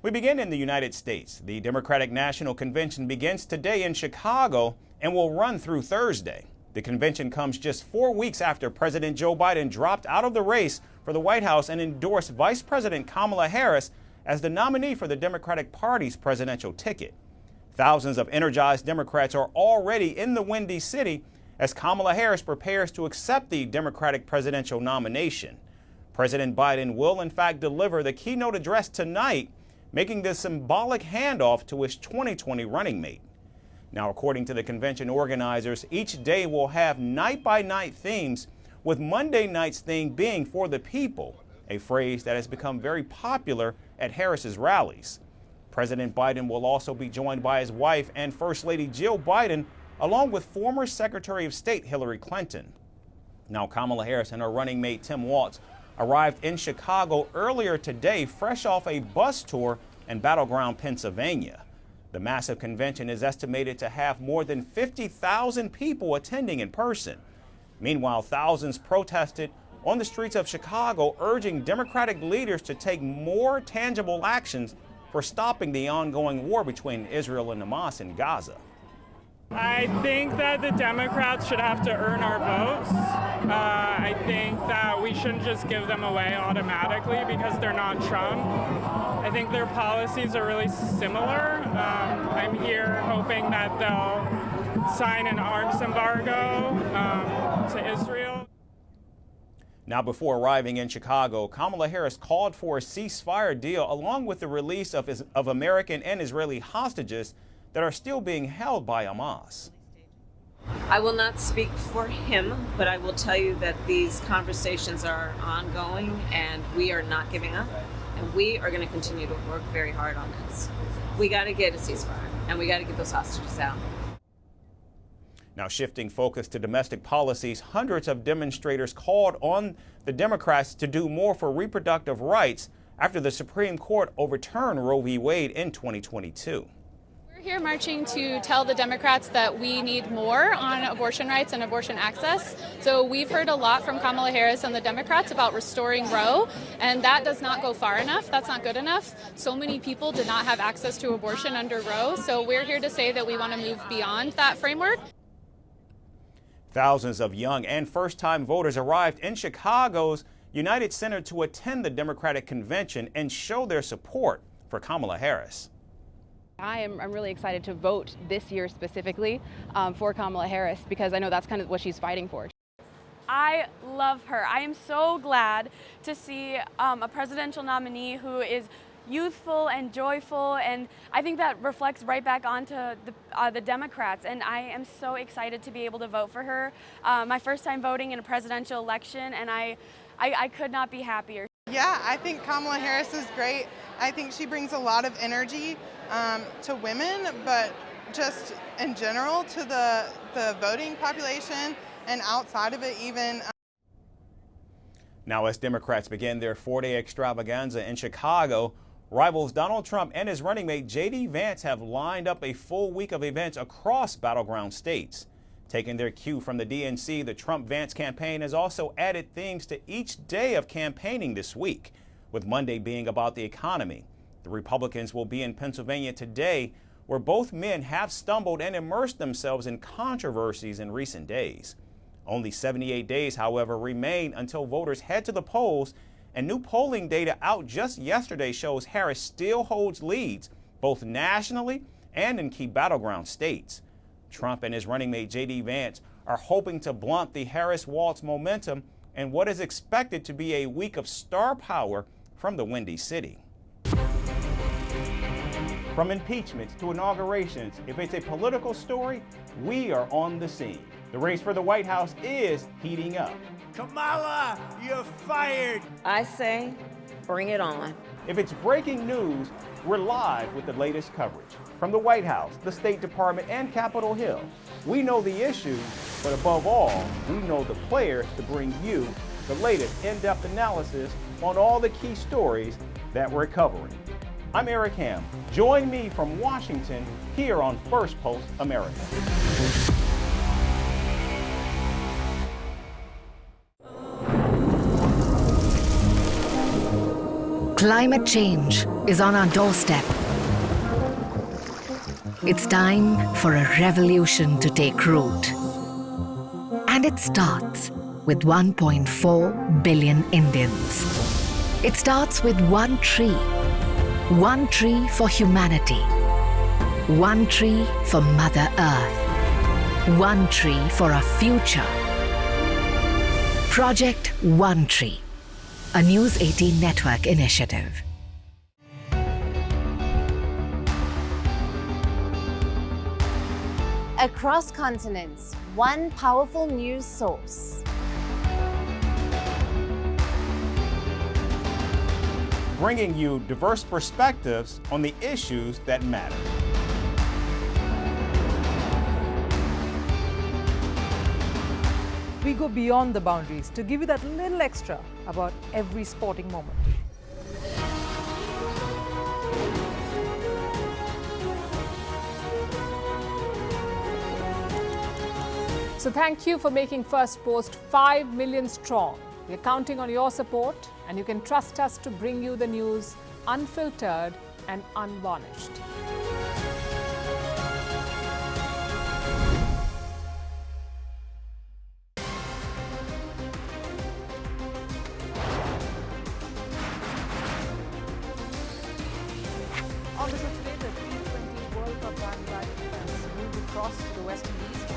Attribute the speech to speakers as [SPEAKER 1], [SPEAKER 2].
[SPEAKER 1] We begin in the United States. The Democratic National Convention begins today in Chicago and will run through Thursday. The convention comes just 4 weeks after President Joe Biden dropped out of the race for the White House and endorsed Vice President Kamala Harris as the nominee for the Democratic Party's presidential ticket. Thousands of energized Democrats are already in the Windy City as Kamala Harris prepares to accept the Democratic presidential nomination. President Biden will in fact deliver the keynote address tonight, making the symbolic handoff to his 2020 running mate. Now, according to the convention organizers, each day will have night-by-night themes, with Monday night's theme being "for the people," a phrase that has become very popular at Harris's rallies. President Biden will also be joined by his wife and First Lady Jill Biden, along with former Secretary of State Hillary Clinton. Now, Kamala Harris and her running mate Tim Walz arrived in Chicago earlier today, fresh off a bus tour in Battleground, Pennsylvania. The massive convention is estimated to have more than 50,000 people attending in person. Meanwhile, thousands protested on the streets of Chicago, urging Democratic leaders to take more tangible actions for stopping the ongoing war between Israel and Hamas in Gaza.
[SPEAKER 2] I think that the Democrats should have to earn our votes. I think that we shouldn't just give them away automatically because they're not Trump. I think their policies are really similar. I'm here hoping that they'll sign an arms embargo to Israel.
[SPEAKER 1] Now, before arriving in Chicago, Kamala Harris called for a ceasefire deal along with the release of American and Israeli hostages that are still being held by Hamas.
[SPEAKER 3] I will not speak for him, but I will tell you that these conversations are ongoing and we are not giving up. And we are going to continue to work very hard on this. We got to get a ceasefire and we got to get those hostages out.
[SPEAKER 1] Now, shifting focus to domestic policies, hundreds of demonstrators called on the Democrats to do more for reproductive rights after the Supreme Court overturned Roe v. Wade in 2022.
[SPEAKER 4] We're here marching to tell the Democrats that we need more on abortion rights and abortion access. So we've heard a lot from Kamala Harris and the Democrats about restoring Roe, and that does not go far enough. That's not good enough. So many people did not have access to abortion under Roe. So we're here to say that we want to move beyond that framework.
[SPEAKER 1] Thousands of young and first-time voters arrived in Chicago's United Center to attend the Democratic convention and show their support for Kamala Harris.
[SPEAKER 5] I'm really excited to vote this year specifically for Kamala Harris because I know that's kind of what she's fighting for.
[SPEAKER 6] I love her. I am so glad to see a presidential nominee who is youthful and joyful, and I think that reflects right back onto the Democrats, and I am so excited to be able to vote for her. My first time voting in a presidential election, and I could not be happier.
[SPEAKER 7] Yeah, I think Kamala Harris is great. I think she brings a lot of energy to women, but just in general to the voting population and outside of it even.
[SPEAKER 1] Now, as Democrats begin their 4-day extravaganza in Chicago, rivals Donald Trump and his running mate J.D. Vance have lined up a full week of events across battleground states. Taking their cue from the DNC, the Trump-Vance campaign has also added themes to each day of campaigning this week, with Monday being about the economy. The Republicans will be in Pennsylvania today, where both men have stumbled and immersed themselves in controversies in recent days. Only 78 days, however, remain until voters head to the polls, and new polling data out just yesterday shows Harris still holds leads, both nationally and in key battleground states. Trump and his running mate J.D. Vance are hoping to blunt the Harris-Walz momentum in what is expected to be a week of star power from the Windy City. From impeachments to inaugurations, if it's a political story, we are on the scene. The race for the White House is heating up.
[SPEAKER 8] Kamala, you're fired.
[SPEAKER 3] I say, bring it on.
[SPEAKER 1] If it's breaking news, we're live with the latest coverage. From the White House, the State Department, and Capitol Hill, we know the issues, but above all, we know the players to bring you the latest in-depth analysis on all the key stories that we're covering. I'm Eric Ham. Join me from Washington here on Firstpost America.
[SPEAKER 9] Climate change is on our doorstep. It's time for a revolution to take root. And it starts with 1.4 billion Indians. It starts with one tree for humanity, one tree for Mother Earth, one tree for our future. Project One Tree, a News 18 network initiative.
[SPEAKER 10] Across continents, one powerful news source.
[SPEAKER 1] Bringing you diverse perspectives on the issues that matter.
[SPEAKER 11] We go beyond the boundaries to give you that little extra about every sporting moment. So thank you for making Firstpost 5 million strong. We're counting on your support, and you can trust us to bring you the news unfiltered and unvarnished. On this today, the T20 World Cup bandwagon has moved across to the West Indies.